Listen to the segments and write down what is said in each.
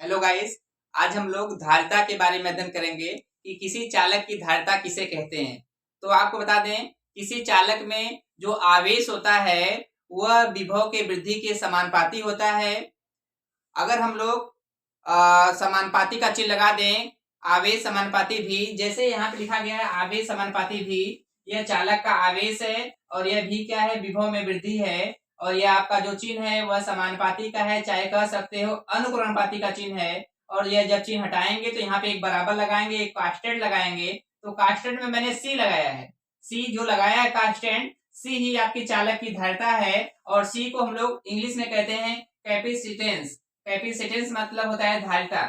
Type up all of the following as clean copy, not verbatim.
Hello guys. आज हम लोग धारिता के बारे में अध्ययन करेंगे कि किसी चालक की धारिता किसे कहते हैं। तो आपको बता दें, किसी चालक में जो आवेश होता है वह विभव के वृद्धि के समानुपाती होता है। अगर हम लोग समानुपाती का चिन्ह लगा दें, आवेश समानुपाती भी, जैसे यहाँ पे लिखा गया है आवेश समानुपाती भी, यह चालक का आवेश है और यह भी क्या है, विभव में वृद्धि है। और यह आपका जो चिन्ह है वह समानुपाती का है, चाहे कह सकते हो अनुक्रमानुपाती का चिन्ह है। और यह जब चिन्ह हटाएंगे तो यहाँ पे एक बराबर लगाएंगे, एक कांस्टेंट लगाएंगे। तो कांस्टेंट में मैंने सी लगाया है, सी जो लगाया है कांस्टेंट, सी ही आपकी चालक की धारिता है। और सी को हम लोग इंग्लिश में कहते हैं कैपेसिटेंस। कैपेसिटेंस मतलब होता है धारिता।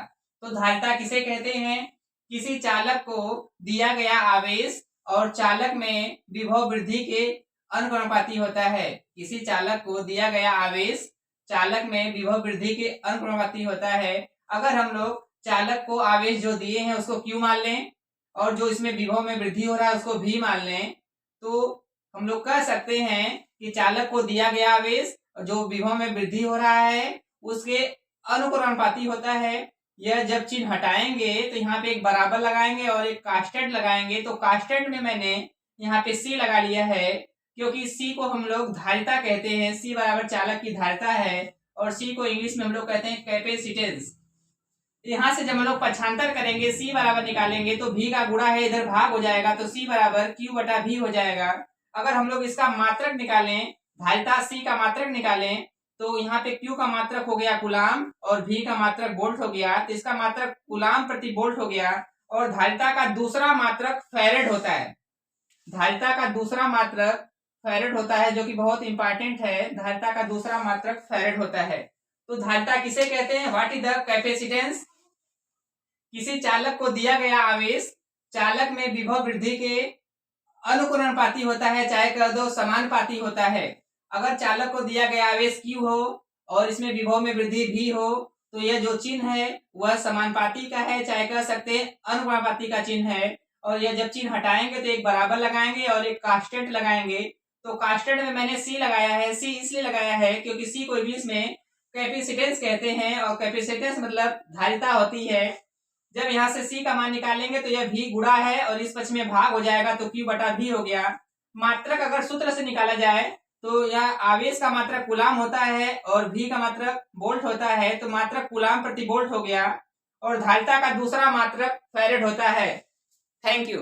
तो धारिता किसे कहते हैं? किसी चालक को दिया गया आवेश और चालक में विभव वृद्धि के अनुक्रमानुपाती होता है। किसी चालक को दिया गया आवेश चालक में विभव वृद्धि के अनुक्रमानुपाती होता है। अगर हम लोग चालक को आवेश जो दिए हैं उसको Q मान लें और जो इसमें विभव में वृद्धि हो रहा है उसको V मान लें, तो हम लोग कह सकते हैं कि चालक को दिया गया आवेश जो विभव में वृद्धि हो रहा है उसके अनुक्रमानुपाती होता है। यह जब चिन्ह हटाएंगे तो यहाँ पे एक बराबर लगाएंगे और एक कांस्टेंट लगाएंगे। तो कांस्टेंट में मैंने यहाँ पे सी लगा लिया है, क्योंकि सी को हम लोग धारिता कहते हैं। सी बराबर चालक की धारिता है और सी को इंग्लिश में हम लोग कहते हैं कैपेसिटेंस। यहाँ से जब हम लोग पक्षांतर करेंगे, सी बराबर निकालेंगे तो भी का गुणा है, इधर भाग हो जाएगा, तो सी बराबर क्यू बटा भी हो जाएगा। अगर हम लोग इसका मात्रक निकालें, धारिता सी का मात्रक निकालें, तो यहाँ पे Q का मात्रक हो गया कूलाम और V का मात्रक वोल्ट हो गया। तो इसका मात्रक कूलाम प्रति वोल्ट हो गया। और धारिता का दूसरा मात्रक फैरेड होता है। धारिता का दूसरा मात्रक फैरेड होता है, जो कि बहुत इंपॉर्टेंट है। धारिता का दूसरा मात्रक फैरेड होता है। तो धारिता किसे कहते हैं? What is the capacitance? किसी चालक को दिया गया आवेश चालक में विभव वृद्धि के अनुक्रमानुपाती होता है, चाहे कह दो समानुपाती होता है। अगर चालक को दिया गया आवेश Q हो और इसमें विभव में वृद्धि भी हो, तो यह जो चिन्ह है वह समानुपाती का है, चाहे कह सकते हैं अनुक्रमानुपाती का चिन्ह है। और यह जब चिन्ह हटाएंगे तो एक बराबर लगाएंगे और एक कांस्टेंट लगाएंगे। तो कांस्टेंट में मैंने सी लगाया है। सी इसलिए लगाया है क्योंकि सी को इंग्लिश में कैपेसिटेंस कहते हैं और कैपेसिटेंस मतलब धारिता होती है। जब यहाँ से सी का मान निकालेंगे तो यह भी गुणा है और इस पक्ष में भाग हो जाएगा, तो Q बटा भी हो गया। मात्रक अगर सूत्र से निकाला जाए तो यह आवेश का मात्रक कूलाम होता है और V का मात्रक वोल्ट होता है, तो मात्रक कूलाम प्रति वोल्ट हो गया। और धारिता का दूसरा मात्रक फैरेड होता है। Thank you.